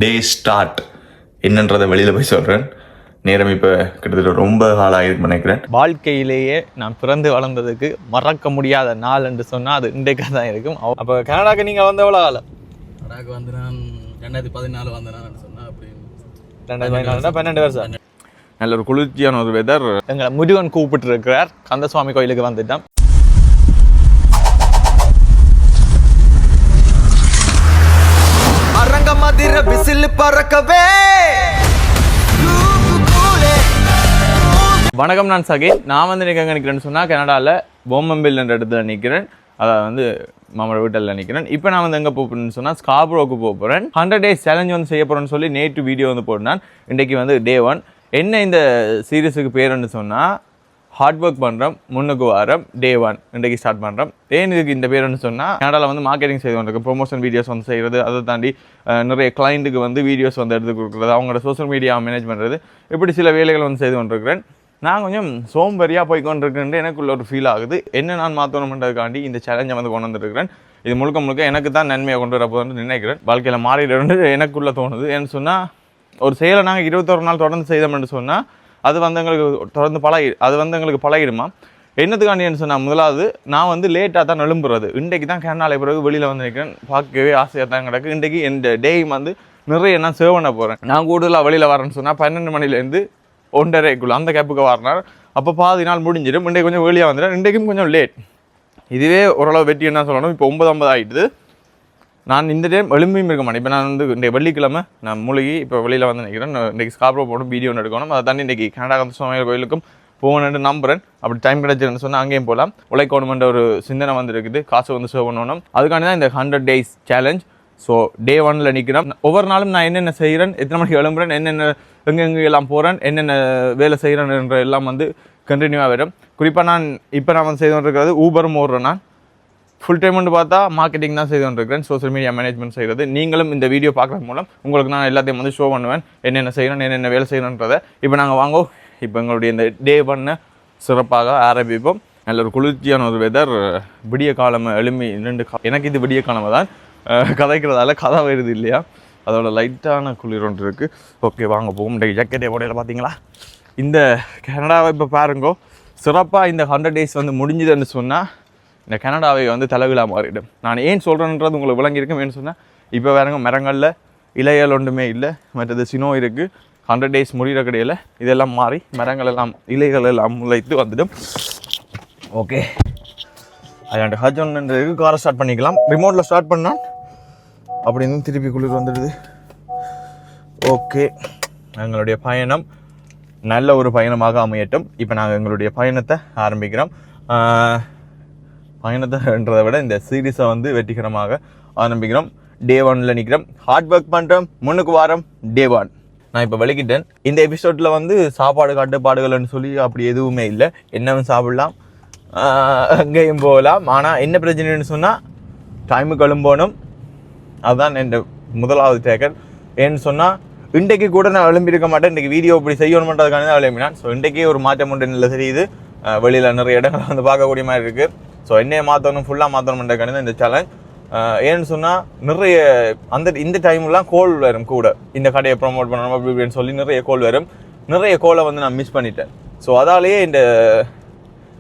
Day start என்னன்றதை வெளியில் போய் சொல்கிறேன். நேரம் இப்போ கிட்டத்தட்ட ரொம்ப காலாகிருக்கு நினைக்கிறேன். வாழ்க்கையிலேயே நான் பிறந்து வளர்ந்ததுக்கு மறக்க முடியாத நாள் என்று சொன்னால் அது இன்றைக்காக தான் இருக்கும். அப்போ கனடாக்கு நீங்கள் வந்த எவ்வளோ காலம்? கனடாக்கு வந்து நான் 2014 வந்தேன் சொன்னால் அப்படி 2014 12 வருஷம். நல்ல ஒரு குளிர்ச்சியான ஒரு வெதர். எங்களை முருகன் கூப்பிட்டு இருக்கிறார். கந்தசுவாமி கோயிலுக்கு வந்துட்டோம். அரங்கமதிர விசில் பறக்கவே. வணக்கம், நான் சகேன். நான் வந்து எங்கே நிற்கிறேன்னு சொன்னால் கனடாவில் போமம்பில் என்ற இடத்துல நிற்கிறேன். அதை வந்து மாமோட வீட்டில் நிற்கிறேன். இப்போ நான் வந்து எங்கே போகிறேன்னு சொன்னால் ஸ்கார்பரோவுக்கு போக போகிறேன். 100 days சேலஞ்ச் வந்து செய்ய போகிறேன்னு சொல்லி நேற்று வீடியோ வந்து போட்டேன். இன்றைக்கி வந்து டே 1. என்ன இந்த சீரீஸுக்கு பேருன்னு சொன்னால் ஹார்ட் ஒர்க் பண்ணுறோம், முன்னுக்கு வாரம், டே 1 இன்றைக்கி ஸ்டார்ட் பண்ணுறோம். ஏன் இதுக்கு இந்த பேருன்னு சொன்னால் கனடாவில் வந்து மார்க்கெட்டிங் செய்து கொண்டிருக்கு, ப்ரொமோஷன் வீடியோஸ் வந்து செய்கிறது, அதை தாண்டி நிறைய கிளைண்ட்டுக்கு வந்து வீடியோஸ் வந்து எடுத்து கொடுக்குறது, அவங்களோட சோஷியல் மீடியா மேனேஜ் பண்ணுறது, இப்படி சில வேலைகள் வந்து செய்து கொண்டிருக்கிறேன். நான் கொஞ்சம் சோம்பேறியாக போய் கொண்டிருக்கேன் எனக்குள்ள ஒரு ஃபீல் ஆகுது. என்ன நான் மாற்றணுன்றதுக்காண்டி இந்த சேலஞ்சை வந்து கொண்டு வந்துருக்கிறேன். இது முழுக்க எனக்கு தான் நன்மையை கொண்டு வரப்போன்னு நினைக்கிறேன். வாழ்க்கையில் மாறிடுறது எனக்குள்ளே தோணுது. ஏன்னு சொன்னால் ஒரு செயலை நாங்கள் 21 நாள் தொடர்ந்து செய்தோம்னு சொன்னால் அது வந்து எங்களுக்கு தொடர்ந்து எங்களுக்கு பழகிடுமா. என்னத்துக்காண்டின்னு சொன்னால் முதலாவது நான் வந்து லேட்டாக தான் எழும்புறது. இன்றைக்கு தான் கேரளாவில் பிறகு வெளியில் வந்து நிற்கிறேன். பார்க்கவே ஆசையாக தான் கிடக்கு. இன்றைக்கு இந்த டேயும் வந்து நிறைய நான் சேவ் பண்ண போகிறேன். நான் கூடுதலாக வெளியில் வரேன்னு சொன்னால் 12 மணிலேருந்து 1:30 அந்த கேப்புக்கு வரனார். அப்போ பாதி நாள் முடிஞ்சிடும். இன்றைக்கு கொஞ்சம் வெளியாக வந்துடும். இன்றைக்கும் கொஞ்சம் லேட். இதுவே ஓரளவு வெற்றி என்ன சொல்லணும். இப்போ 9:50 ஆகிடுது. நான் இந்த டைம் எலும்பியும் இருக்க மாட்டேன். இப்போ நான் வந்து இன்றைக்கு வெள்ளிக்கிழமை நான் மூழ்கி இப்போ வெளியில் வந்து நிற்கிறேன். இன்றைக்கி ஸ்கார்பரோ போட்டு வீடியோ ஒன்று எடுக்கணும். அதை தாண்டி இன்றைக்கி கனடா கந்தசுவாமி கோயிலுக்கும் போகணுன்னு நம்புகிறேன். அப்படி டைம் கிடைச்சிருன்னு சொன்னால் அங்கேயும் போகலாம். உழைக்கணுமென்ற ஒரு சிந்தனை வந்து இருக்குது. காசு வந்து சேவ் பண்ணணும். அதுக்காண்டி தான் இந்த 100 days சேலஞ்ச். ஸோ டே 1ல் நிற்கிறேன். ஒவ்வொரு நாளும் நான் என்னென்ன செய்கிறேன், எத்தனை மணிக்கு எழும்புறேன், என்னென்ன எங்கெங்கே எல்லாம் போகிறேன், என்னென்ன வேலை செய்கிறேன்ற எல்லாம் வந்து கண்டினியூவாக வரும். குறிப்பாக நான் வந்து செய்து கொண்டிருக்கிறது ஊபரும் ஓடுறேன். நான் ஃபுல் டைம் வந்து பார்த்தா மார்க்கெட்டிங் தான் செய்து கொண்டிருக்கிறேன், சோஷியல் மீடியா மேனேஜ்மெண்ட் செய்கிறது. நீங்களும் இந்த வீடியோ பார்க்குறது மூலம் உங்களுக்கு நான் எல்லாத்தையும் வந்து ஷோ பண்ணுவேன், என்னென்ன செய்கிறேன், என்னென்ன வேலை செய்யணுன்றதை. இப்போ நாங்கள் வாங்கோ. இப்போ எங்களுடைய இந்த டே 1 சிறப்பாக ஆரம்பிப்போம். நல்ல ஒரு குளிர்ச்சியான ஒரு வெதர். விடிய காலமை எழுமி 2 எனக்கு இது விடிய காலமை தான் கதைக்கிறதால கதை வருது இல்லையா, அதோட லைட்டான குளிர் ஒன்று இருக்குது. ஓகே வாங்க போகும். இன்றைக்கு ஜாக்கெட்டே போடையில் பார்த்தீங்களா, இந்த கனடாவை இப்போ பாருங்கோ. சிறப்பாக இந்த 100 days வந்து முடிஞ்சுதுன்னு சொன்னால் இந்த கனடாவை வந்து தலைவிழா மாறிடும். நான் ஏன் சொல்கிறேன்றது உங்களுக்கு விளங்கியிருக்கும். ஏன்னு சொன்னால் இப்போ வேறுங்க மரங்களில் இலைகள் ஒன்றுமே இல்லை, மற்றது சினோ இருக்குது. 100 days முடிகிற கடையில் இதெல்லாம் மாறி மரங்கள் எல்லாம் இலைகள் எல்லாம் முளைத்து வந்துடும். ஓகே, அதாண்டு ஹஜ் ஒன்றுன்றதுக்கு காரை ஸ்டார்ட் பண்ணிக்கலாம். ரிமோட்டில் ஸ்டார்ட் பண்ணால் அப்படின்னு திருப்பி குளிர் வந்துடுது. ஓகே, எங்களுடைய பயணம் நல்ல ஒரு பயணமாக அமையட்டும். இப்போ நாங்கள் எங்களுடைய பயணத்தை ஆரம்பிக்கிறோம். பயணத்தைன்றதை விட இந்த சீரீஸை வந்து வெற்றிகரமாக ஆரம்பிக்கிறோம். டே 1ல் நிற்கிறோம், ஹார்ட் ஒர்க் பண்ணுறோம், முன்னுக்கு வாரம், டே 1. நான் இப்போ வெளிக்கிட்டேன். இந்த எபிசோடில் வந்து சாப்பாடு கட்டுப்பாடுகள்னு சொல்லி அப்படி எதுவுமே இல்லை. என்னவும் சாப்பிடலாம், எங்கேயும் போகலாம். ஆனால் என்ன பிரச்சனைன்னு சொன்னால் டைமுக்கு எழும்பணும். அதுதான் என் முதலாவது டேக்கர். ஏன்னு சொன்னால் இன்றைக்கு கூட நான் எழும்பியிருக்க மாட்டேன். இன்றைக்கி வீடியோ இப்படி செய்யணுன்றதுக்கான தான் எழுப்பினான். ஸோ இன்றைக்கே ஒரு மாற்றம் உண்டு இல்லை தெரியுது. வெளியில் நிறைய இடங்கள் வந்து பார்க்கக்கூடிய மாதிரி இருக்குது. ஸோ என்னையை மாற்றணும், ஃபுல்லாக மாற்றணுன்றதுக்கான தான் இந்த சேலஞ்ச். ஏன்னு சொன்னால் நிறைய இந்த டைம்லாம் கோல் வரும் கூட. இந்த கடையை ப்ரொமோட் பண்ணணும் அப்படி இப்படின்னு சொல்லி நிறைய கோல் வரும். நிறைய கோலை வந்து நான் மிஸ் பண்ணிட்டேன். ஸோ அதாலேயே இந்த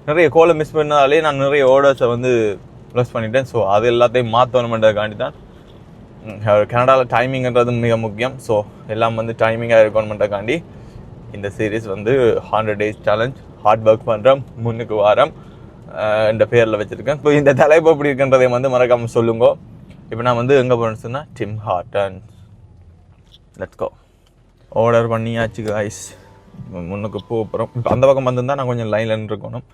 நிறைய கோலை மிஸ் பண்ணதாலே நான் நிறைய ஆர்டர்ஸை வந்து ப்ளஸ் பண்ணிட்டேன். ஸோ அது எல்லாத்தையும் மாற்றணுன்றதுக்காண்டி தான் கனடாவில் டைமிங்கிறது மிக முக்கியம். ஸோ எல்லாம் வந்து டைமிங்காக இருக்கணுன்றதுக்காண்டி இந்த சீரீஸ் வந்து 100 days சேலஞ்ச், ஹார்ட் ஒர்க் பண்ணுறோம், முன்னுக்கு வாரம் இந்த பேரில் வச்சுருக்கேன். இப்போ இந்த தலைப்பு எப்படி இருக்குன்றதையும் வந்து மறக்காமல் சொல்லுங்க. இப்போ நான் வந்து எங்கே போகிறேன்னு சொன்னால் Tim Hortons. Let's go. Order பண்ணியாச்சு காய்ஸ். முன்னுக்கு போகிறோம். இப்போ அந்த பக்கம் வந்திருந்தால் நான் கொஞ்சம் லைனில் இருக்கணும்.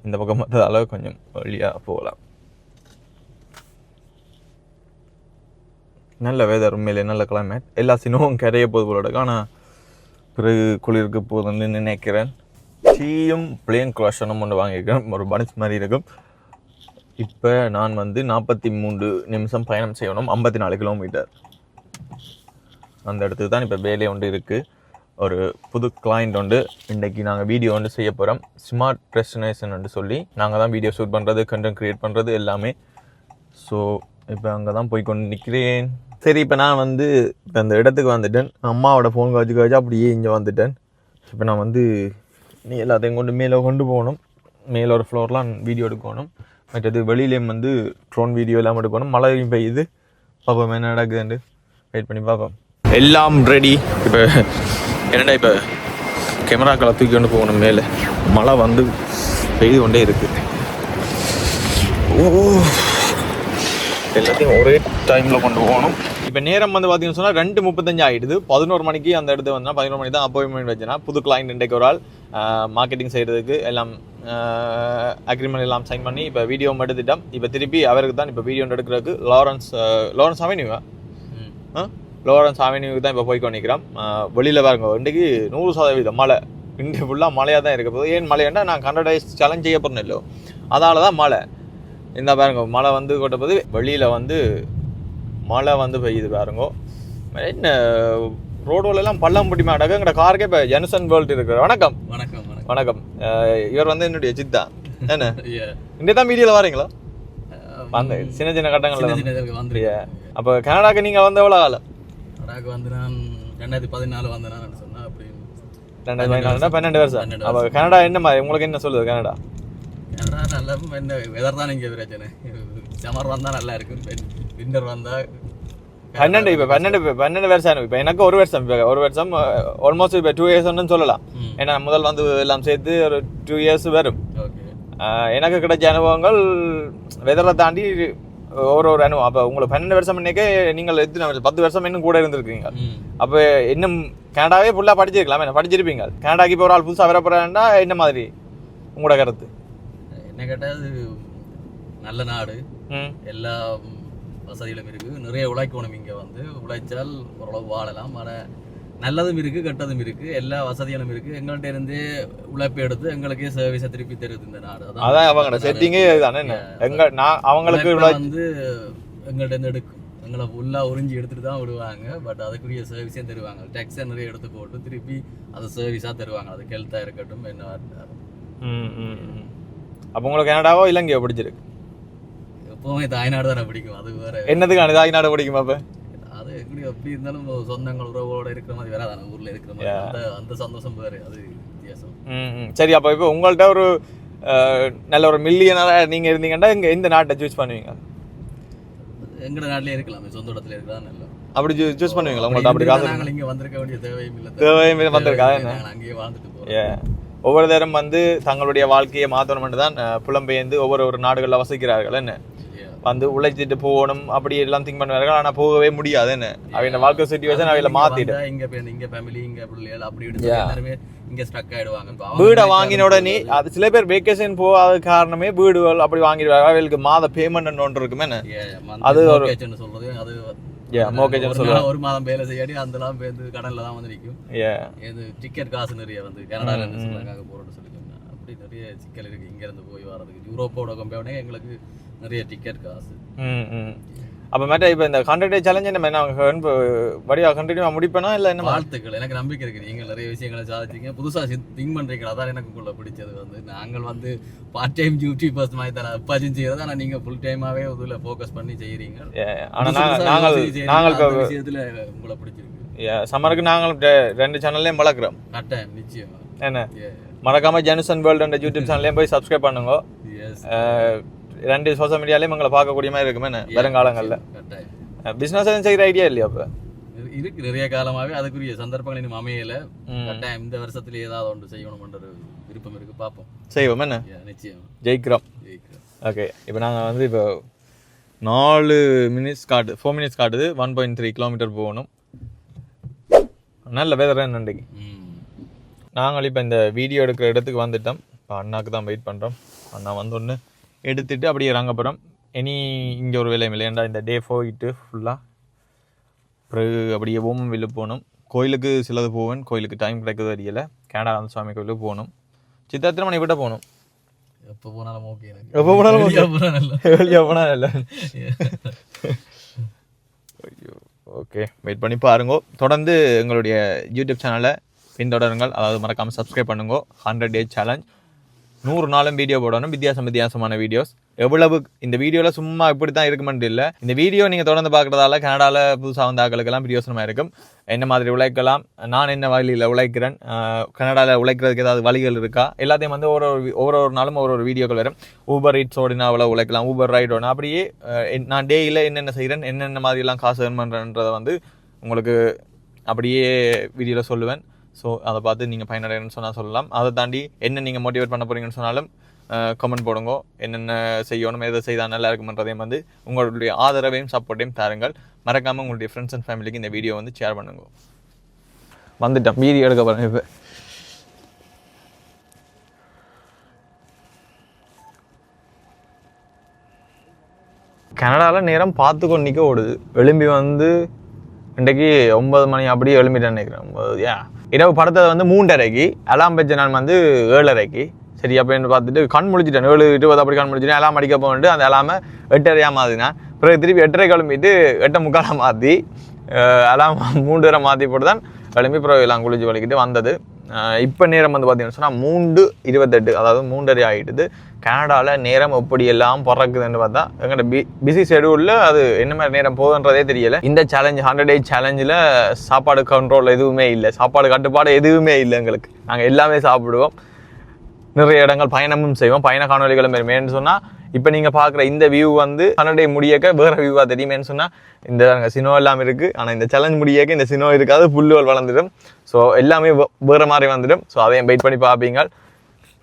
இந்த பக்கம் வந்ததால கொஞ்சம் வழியாக போகலாம். நல்ல வெதர், உண்மையிலே நல்ல கிளைமேட். எல்லா சினமும் கரைய போது போல இருக்கு. ஆனால் பிறகு குளிருக்கு போகுதுன்னு நினைக்கிறேன். டீயும் பிளேன் க்ராஷனும் ஒன்று வாங்கியிருக்கேன். ஒரு பனிஷ் மாதிரி இருக்கும். இப்போ நான் வந்து 43 நிமிஷம் பயணம் செய்யணும், 54 கிலோமீட்டர். அந்த இடத்துக்கு தான் இப்போ வேலை ஒன்று இருக்குது. ஒரு புது கிளைண்ட் உண்டு. இன்றைக்கி நாங்கள் வீடியோ வந்து செய்ய போகிறோம். ஸ்மார்ட் டெஸ்டினேஷன் வந்து சொல்லி நாங்கள் தான் வீடியோ ஷூட் பண்ணுறது, கண்டென்ட் க்ரியேட் பண்ணுறது எல்லாமே. ஸோ இப்போ அங்கே தான் போய் கொண்டு நிற்கிறேன். சரி இப்போ நான் வந்து இப்போ அந்த இடத்துக்கு வந்துட்டேன். அம்மாவோட ஃபோன் காய்ச்சி அப்படியே இங்கே வந்துட்டேன். இப்போ நான் வந்து நீ எல்லாத்தையும் கொண்டு மேலே கொண்டு போகணும். மேலே ஒரு ஃப்ளோர்லாம் வீடியோ எடுக்கணும். மற்றது வெளியிலேயும் வந்து ட்ரோன் வீடியோ எல்லாம் எடுக்கணும். மழையும் பெய்யுது. பார்ப்போம் என்ன நடக்குதுன்னு வெயிட் பண்ணி பார்ப்போம். எல்லாம் ரெடி. இப்போ என்னடா இப்போ கேமராக்களை தூக்கி கொண்டு போகணும். மேலே மழை வந்து பெய்து கொண்டே இருக்குது. எல்லாத்தையும் ஒரே டைமில் கொண்டு போகணும். இப்போ நேரம் வந்து பார்த்தீங்கன்னு சொன்னால் 2:35 ஆகிடுது. 11 மணிக்கு அந்த இடத்து வந்தால் 11 மணிக்கு தான் அப்பாயின்மெண்ட் வச்சுனா புது கிளைண்ட் இன்றைக்கு ஒரு ஆள் மார்க்கெட்டிங் செய்கிறதுக்கு எல்லாம் அக்ரிமெண்ட் எல்லாம் சைன் பண்ணி இப்போ வீடியோ எடுத்துட்டோம். இப்போ திருப்பி அவருக்கு தான் இப்போ வீடியோ எடுக்கிறதுக்கு லாரன்ஸ் அவென்யூவா லாரன்ஸ் அவென்யூக்கு தான் இப்போ போய் கொண்டிருக்கிறோம். வெளியில் பாருங்க இன்றைக்கு 100% மழை. இன்றைக்கு ஃபுல்லாக மழையாக தான் இருக்க போகுது. ஏன் மழைன்னா நான் 100 days சேலஞ்ச் செய்ய போகிறேன் இல்லோ, அதால தான் மழை. இந்த பாருங்க மழை வந்து கொட்ட போது வெளியில் வந்து மழை வந்து பெய்யுது பாருங்க. என்ன ரோடுகளெல்லாம் பள்ளம் பிடி மாட்டாங்க. எங்களோட காருக்கே இப்போ ஜென்சன் வேர்ல்டு இருக்கிற. வணக்கம் வணக்கம் வணக்கம். இவர் வந்து என்னுடைய சித்தா என்ன இன்றைய தான் மீடியாவில் வரீங்களா? வந்து சின்ன சின்ன கட்டங்களில் வந்துருக்கா. அப்போ கனடாக்கு நீங்கள் வந்து எவ்வளோ காலம்? கனடாக்கு வந்து நான் 2014 வந்தேன் சொன்னால் அப்படி 2014 12 வருஷம். அப்போ கனடா என்ன மாதிரி உங்களுக்கு என்ன சொல்லுது? கனடா நல்லா என்ன வெதர் தான் இங்கே பிரச்சனை. சம்மர் வந்தால் நல்லா இருக்கும், விண்டர் வந்தால் 12 வருஷம். இப்போ எனக்கு ஒரு வருஷம் ஆல்மோஸ்ட் இப்போ 2 இயர்ஸ்ன்னு சொல்லலாம். ஏன்னா முதல் வந்து எல்லாம் சேர்த்து ஒரு 2 இயர்ஸ் வரும். எனக்கு கிடைச்ச அனுபவங்கள் வெதரை தாண்டி ஒரு அனுபவம். அப்போ உங்களுக்கு 12 வருஷம் இன்னைக்கு நீங்கள் எத்தனை 10 வருஷம் இன்னும் கூட இருந்திருக்கீங்க. அப்போ இன்னும் கனடாவே ஃபுல்லாக படிச்சிருக்கலாம். என்ன படிச்சிருப்பீங்க. கனடாக்கு இப்போ ஒரு ஆள் புதுசாக வரப்போறாங்கன்னா என்ன மாதிரி உங்களோட கருத்து? என்ன கேட்டால் அது நல்ல நாடு, எல்லா வசதிகளும் இருக்குது, நிறைய உழைக்கணும். இங்கே வந்து உழைச்சால் ஓரளவு வாழலாம். ஆனால் நல்லதும் இருக்குது கெட்டதும் இருக்குது, எல்லா வசதிகளும் இருக்குது. எங்கள்கிட்ட இருந்து உழைப்பு எடுத்து எங்களுக்கே சர்வீஸை திருப்பி தருது இந்த நாடு. அதான் அவங்களோட செட்டிங்கே தானே. அவங்களுக்கு வந்து எங்கள்கிட்ட இருந்து எடுக்கும், எங்களை ஃபுல்லாக உறிஞ்சி எடுத்துகிட்டு தான் விடுவாங்க. பட் அதுக்குரிய சர்வீஸையும் தருவாங்க. டேக்ஸை நிறைய எடுத்து போட்டு திருப்பி அதை சர்வீஸாக தருவாங்க. அது ஹெல்த்தாக இருக்கட்டும் என்ன. அப்போ உங்களுக்கு கனடாவோ இலங்கையோ பிடிச்சிருக்கு? எப்பவுமே தாய்நாடு தானே பிடிக்கும். அது வேற என்னதுக்கான தாய்நாடு பிடிக்கும்? அப்போ அது எப்படி இருந்தாலும் சொந்தங்கள் உறவோட இருக்கிற மாதிரி வேற தானே ஊர்ல இருக்கிற மாதிரி அந்த சந்தோஷம் வேறு, அது வித்தியாசம். சரி, அப்போ இப்போ உங்கள்கிட்ட ஒரு நல்ல ஒரு மில்லியனராக நீங்கள் இருந்தீங்கன்னா இங்கே எந்த நாட்டை சூஸ் பண்ணுவீங்க? எங்கட நாட்டிலே இருக்கலாமே, சொந்த இடத்துல இருக்கிறதா நல்லா. அப்படி சூஸ் பண்ணுவீங்களா? உங்கள்கிட்ட அப்படி காசு நாங்கள் இங்கே வந்திருக்க வேண்டிய தேவையும் இல்லை வந்திருக்காங்க. அங்கேயே வாழ்ந்துட்டு போகிறோம். ஒவ்வொரு தரம் வந்து தங்களுடைய வாழ்க்கையை மாற்றணும்னு தான் புலம்பெயர்ந்து ஒவ்வொரு நாடுகளில் வசிக்கிறார்கள். என்ன வந்து உழைச்சிட்டு போகணும் அப்படி எல்லாம் திங்க் பண்ணுவார்கள். ஆனால் போகவே முடியாது. என்ன அவங்க வாழ்க்கை சிச்சுவேஷன் அவையில மாத்திட்டு இங்க ஃபேமிலி இங்க பிள்ளைகள் அப்படி எல்லாருமே இங்க ஸ்டக் ஆயிடுவாங்க. வீடை வாங்கின உடனே அது சில பேர் வெக்கேஷன் போகாத காரணமே வீடுகள் அப்படி வாங்கிடுவாங்க. அவங்களுக்கு மாத பேமெண்ட் ஒன்று இருக்குமே. அது ஒரு சொல்றது அது ஒரு மாதம் வேலை செய்யாடி அதெல்லாம் கடன்ல தான் வந்து நிற்கும். இது டிக்கெட் காசு நிறைய வந்து கனடால இருந்து ஸ்ரீலங்காவுக்கு போறோம்னு சொல்லிக்கோங்க. அப்படி நிறைய சிக்கல் இருக்கு இங்க இருந்து போய் வரதுக்கு. யூரோப்போட கம்பேர் எங்களுக்கு நிறைய டிக்கெட் காசு. அப்போ மேட்டா இப்போ இந்த 100 day சேலஞ்ச் என்ன வடிவா கண்டினியூவாக முடிப்பேனா இல்லை என்ன? வாழ்த்துக்கள், எனக்கு நம்பிக்கை இருக்குது. நீங்கள் நிறைய விஷயங்களை சாதிச்சிங்க, புதுசாக திங்க் பண்ணுறீங்க. அதான் எனக்கு உள்ள பிடிச்சது. வந்து நாங்கள் வந்து பார்ட் டைம் யூடியூபர்ஸ் மாதிரி தானே அப்பாச்சும் செய்யறது. ஆனால் நீங்கள் ஃபுல் டைமாகவே இதில் ஃபோக்கஸ் பண்ணி செய்கிறீங்க. ஆனால் நாங்கள் விஷயத்தில் உங்களை பிடிச்சிருக்கு. சம்மருக்கு நாங்கள் 2 சேனல்லையும் வளர்க்குறோம். கட்டாயம் நிச்சயம். என்ன மறக்காம ஜென்சன் வேர்ல்டு யூடியூப் சேனல்லையும் போய் சப்ஸ்கிரைப் பண்ணுங்க. 2 சோஷியல் மீடியாலையும் எங்களை பார்க்கக்கூடிய மாதிரி இருக்குமே வருங்காலங்களில். பிஸ்னஸ் எதுவும் செய்கிற ஐடியா இல்லையா? அப்போ இருக்கு நிறைய காலமாகவே. அதுக்குரிய சந்தர்ப்பங்கள் இன்னும் அமையல. கட்டாயம் இந்த வருஷத்துல ஏதாவது ஒன்று செய்யணும்ன்ற விருப்பம் இருக்கு. பார்ப்போம், செய்வோம். என்ன நிச்சயம் ஜெயிக்கிறோம். ஓகே, இப்போ நாங்கள் வந்து இப்போ 4 minutes காட்டுது, 4 minutes காட்டுது. 1.3 கிலோமீட்டர் போகணும். நல்ல வெதர் என்னண்டைக்கு. நாங்கள் இப்போ இந்த வீடியோ எடுக்கிற இடத்துக்கு வந்துட்டோம். இப்போ அண்ணாக்கு தான் வெயிட் பண்ணுறோம். அண்ணா வந்து ஒன்று எடுத்துட்டு அப்படியே இறங்கப்புறம். இனி இங்கே ஒரு வேலையும் இல்லை. ஏன்டா இந்த டே போயிட்டு ஃபுல்லாக பிறகு அப்படியே ஓமம்வில்லு போகணும். கோயிலுக்கு சிலது போவேன். கோயிலுக்கு டைம் கிடைக்கிறது தெரியல. கேடாராம சுவாமி கோயிலுக்கு போகணும். சித்திரை மணி விட்ட போகணும். எப்போ போனாலும் ஓகே. எப்போ போனாலும் வெளியே போனால் இல்லை. ஓகே, வெயிட் பண்ணி பாருங்க. தொடர்ந்து எங்களுடைய யூடியூப் சேனலை பின்தொடருங்கள். அதாவது மறக்காமல் சப்ஸ்கிரைப் பண்ணுங்க. 100 day சேலஞ்ச் 100 நாளும் வீடியோ போடணும். வித்தியாசமான வீடியோஸ். எவ்வளவு இந்த வீடியோவில் சும்மா இப்படி தான் இருக்குமென்று இல்லை. இந்த வீடியோ நீங்கள் தொடர்ந்து பார்க்குறதால கனடாவில் புதுசாக வந்த ஆக்களுக்கெல்லாம் பிரயோசனமாக இருக்கும். என்ன மாதிரி உழைக்கலாம், நான் என்ன வழியில் உழைக்கிறேன், கனடாவில் உழைக்கிறதுக்கு ஏதாவது வழிகள் இருக்கா, எல்லாத்தையும் வந்து ஒவ்வொரு நாளும் ஒவ்வொரு வீடியோக்கள் வரும். ஊபர் ஈட்ஸ் ஓடினா அவ்வளோ உழைக்கலாம், ஊபர் ரைட் ஓடணும், அப்படியே நான் டேயில் என்னென்ன செய்கிறேன், என்னென்ன மாதிரிலாம் காசு earn பண்ணுறேன்றதை வந்து உங்களுக்கு அப்படியே வீடியோவில் சொல்லுவேன். ஸோ அதை பார்த்து நீங்கள் பயனடைன்னு சொன்னால் சொல்லலாம். அதை தாண்டி என்ன நீங்கள் மோட்டிவேட் பண்ண போகிறீங்கன்னு சொன்னாலும் கமெண்ட் போடுங்க. என்னென்ன செய்யணும், எதை செய்தால் நல்லா இருக்குமன்றதையும் வந்து உங்களுடைய ஆதரவையும் சப்போர்ட்டையும் தாருங்கள். மறக்காமல் உங்களுடைய ஃப்ரெண்ட்ஸ் அண்ட் ஃபேமிலிக்கு இந்த வீடியோ வந்து ஷேர் பண்ணுங்க. வந்துட்டேன், வீடியோ எடுக்க போகிறேன். இப்போ கனடாவில் நேரம் பார்த்துக்கொண்டு நிற்க ஓடுது. எழும்பி வந்து இன்றைக்கு 9 மணி அப்படியே எழும்பிட்டேன்னு நினைக்கிறேன். இரவு படத்தை வந்து 3:30க்கு, அலாம் வச்ச நான் வந்து 7:30க்கு. சரி அப்படின்னு பார்த்துட்டு கண் முடிச்சிட்டேன். 7:20 அப்படி கண் முடிச்சிட்டேன். அலாம் அடிக்க போட்டு அந்த அலாம 8:30 மாற்றினா, பிறகு திருப்பி 8:30 கிளம்பிட்டு 8:45 மாற்றி அலாம் 3:30 மாற்றி போட்டு தான் கிளம்பி பிறகு எல்லாம் குளிச்சு வலிக்கிட்டு வந்தது. இப்போ நேரம் வந்து பார்த்தீங்கன்னு சொன்னால் 3:28, அதாவது 3:30 ஆகிட்டுது. கனடாவில் நேரம் எப்படி எல்லாம் பிறக்குதுன்னு பார்த்தா எங்கள்கிட்ட பிஸி ஷெடியூலில் அது என்ன மாதிரி நேரம் போகுதுன்றதே தெரியலை. இந்த சேலஞ்ச் 100 டே சேலஞ்சில் சாப்பாடு கண்ட்ரோல் எதுவுமே இல்லை, சாப்பாடு கட்டுப்பாடு எதுவுமே இல்லை எங்களுக்கு. நாங்கள் எல்லாமே சாப்பிடுவோம், நிறைய இடங்கள் பயணமும் செய்வோம், பயண காணொலிகளும் வருமேன்னு சொன்னால் இப்போ நீங்கள் பார்க்குற இந்த வியூ வந்து 100 டே முடியக்க வேறு வியூவாக தெரியுமேன்னு சொன்னால் இந்த சினோ எல்லாம் இருக்குது. ஆனால் இந்த சேலஞ்ச் முடியக்க இந்த சினோ இருக்காது, புல்லுகள் வளர்ந்துடும். ஸோ எல்லாமே வேறு மாதிரி வந்துடும். ஸோ அதையும் வெயிட் பண்ணி பார்ப்பீங்க.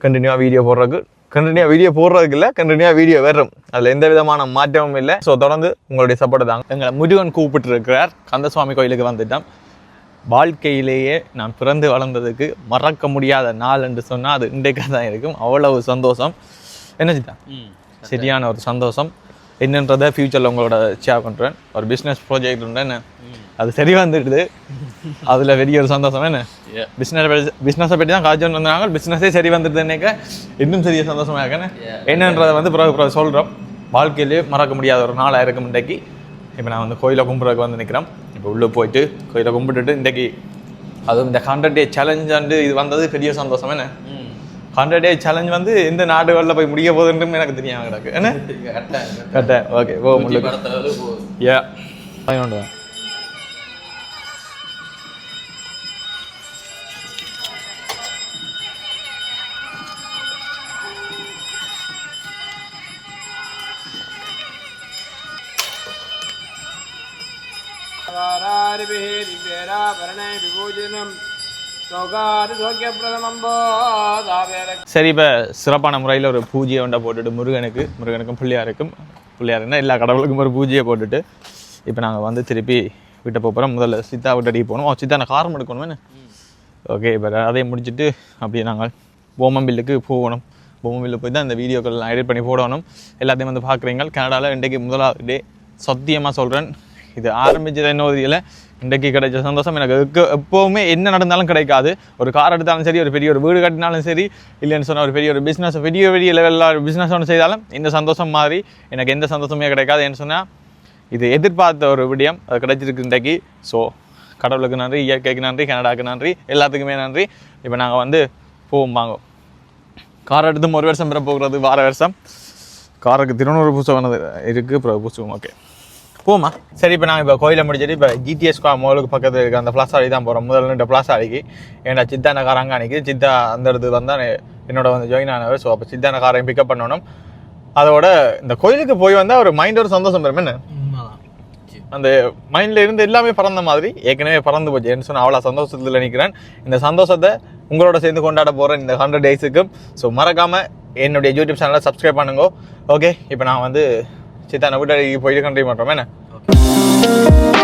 கண்டினியூவாக வீடியோ போடுறதுக்கு இல்லை, கண்டினியூவாக வீடியோ வரும். அதில் எந்த விதமான மாற்றமும் இல்லை. ஸோ தொடர்ந்து உங்களுடைய சப்போர்ட் தாங்க. எங்களை முருகன் கூப்பிட்டு இருக்கிறார். கந்தசுவாமி கோயிலுக்கு வந்துட்டோம். வாழ்க்கையிலேயே நான் பிறந்து வளர்ந்ததுக்கு மறக்க முடியாத நாள் என்று சொன்னால் அது இன்றைக்காக தான் இருக்கும். அவ்வளவு சந்தோஷம். என்ன சித்தா, சரியான ஒரு சந்தோஷம். என்னன்றதை ஃப்யூச்சரில் உங்களோட ஷேர் பண்ணுறேன். ஒரு பிஸ்னஸ் ப்ராஜெக்ட் உண்டு, என்ன அது சரி வந்துடுது, அதில் பெரிய ஒரு சந்தோஷம். என்ன பிஸ்னஸை பற்றி தான் காய்ச்சல் வந்தாங்க, பிஸ்னஸே சரி வந்துடுதுன்னேக்க இன்னும் சரிய சந்தோஷமாக இருக்கேன்னு என்னன்றதை வந்து பிறகு சொல்கிறோம். வாழ்க்கையிலேயே மறக்க முடியாத ஒரு நாளாக இருக்கும் இன்றைக்கு. இப்போ நான் வந்து கோயிலை கும்பிட்றதுக்கு வந்து நிற்கிறேன். இப்போ உள்ளே போயிட்டு கோயிலை கும்பிட்டுட்டு இன்றைக்கி அதுவும் இந்த 100 டே சேலஞ்ச் வந்து இது வந்தது பெரிய சந்தோஷம். என்ன 100 டே சேலஞ்ச் வந்து எந்த நாடுகளில் போய் முடிய போகுதுன்னு எனக்கு தெரியாம கிடக்கு. என்ன கரெக்டாக ஓகே ஓ ஏ பயனுண்டு. சரி, இப்போ சிறப்பான முறையில் ஒரு பூஜையை ஒன்றை போட்டுட்டு முருகனுக்கும் பிள்ளையாருன்னா எல்லா கடவுளுக்கும் ஒரு பூஜையை போட்டுட்டு இப்போ நாங்கள் வந்து திருப்பி வீட்டை போகிறோம். முதல்ல சித்தா விட்டு போகணும். சித்தா நான் காரம் எடுக்கணும். என்ன ஓகே, இப்போ அதையும் முடிச்சுட்டு அப்படியே நாங்கள் போமம்பில்லுக்கு போகணும். போமம்பில்லுக்கு போய் தான் இந்த வீடியோக்கள்லாம் எடிட் பண்ணி போடணும். எல்லாத்தையும் வந்து பார்க்குறீங்க. கனடாவில் இன்றைக்கு முதலாவது டே. சத்தியமாக சொல்கிறேன், இது ஆரம்பிச்சது என்ன தெரியல. இன்றைக்கு கிடைச்ச சந்தோஷம் எனக்கு எப்போவுமே என்ன நடந்தாலும் கிடைக்காது. ஒரு கார் எடுத்தாலும் சரி, ஒரு பெரிய ஒரு வீடு கட்டினாலும் சரி, இல்லைன்னு சொன்னால் ஒரு பெரிய ஒரு பிஸ்னஸ், பெரிய லெவலில் பிஸ்னஸ் ஒன்று செய்தாலும் இந்த சந்தோஷம் மாதிரி எனக்கு எந்த சந்தோஷமே கிடைக்காது. ஏன்னு சொன்னால் இது எதிர்பார்த்த ஒரு விடயம், அது கிடைச்சிருக்கு இன்றைக்கு. ஸோ கடவுளுக்கு நன்றி, இயற்கைக்கு நன்றி, கனடாவுக்கு நன்றி, எல்லாத்துக்குமே நன்றி. இப்போ நாங்கள் வந்து வாங்க கார் எடுத்து 1 வருஷம் பிற போகிறது. வார வருஷம் காருக்கு திருநூறு பூசம் வந்தது இருக்குது, அப்புறம் பூசுவோம். ஓகே போமா. சரி, இப்போ நாங்கள் இப்போ கோயிலை முடிச்சுட்டு இப்போ ஜிடிஎஸ் மோலுக்கு பக்கத்தில் இருக்க அந்த பிளாசாடி தான் போகிறோம். முதல்ல பிளாசாடிக்கு ஏன்னா சித்தான கார் அங்கே அன்றைக்கி சித்தா அந்த இடத்துக்கு வந்தால் என்னோட வந்து ஜாயின் ஆனவர். ஸோ அப்போ சித்தான காரையும் பிக்கப் பண்ணணும். அதோட இந்த கோயிலுக்கு போய் வந்தால் ஒரு மைண்ட் ஒரு சந்தோஷம் பெறும். என்ன அந்த மைண்டில் இருந்து எல்லாமே பறந்த மாதிரி ஏற்கனவே பறந்து போச்சு. என்ன சொன்னால் அவ்வளோ சந்தோஷத்தில் நிற்கிறேன். இந்த சந்தோஷத்தை உங்களோட சேர்ந்து கொண்டாட போகிறேன் இந்த 100 டேஸுக்கும். ஸோ மறக்காமல் என்னுடைய யூடியூப் சேனலை சப்ஸ்கிரைப் பண்ணுங்க. ஓகே, இப்போ நான் வந்து சித்தான வீட்டுக்கு போயிட்டு கண்டினியூ பண்ணுறோம். என்ன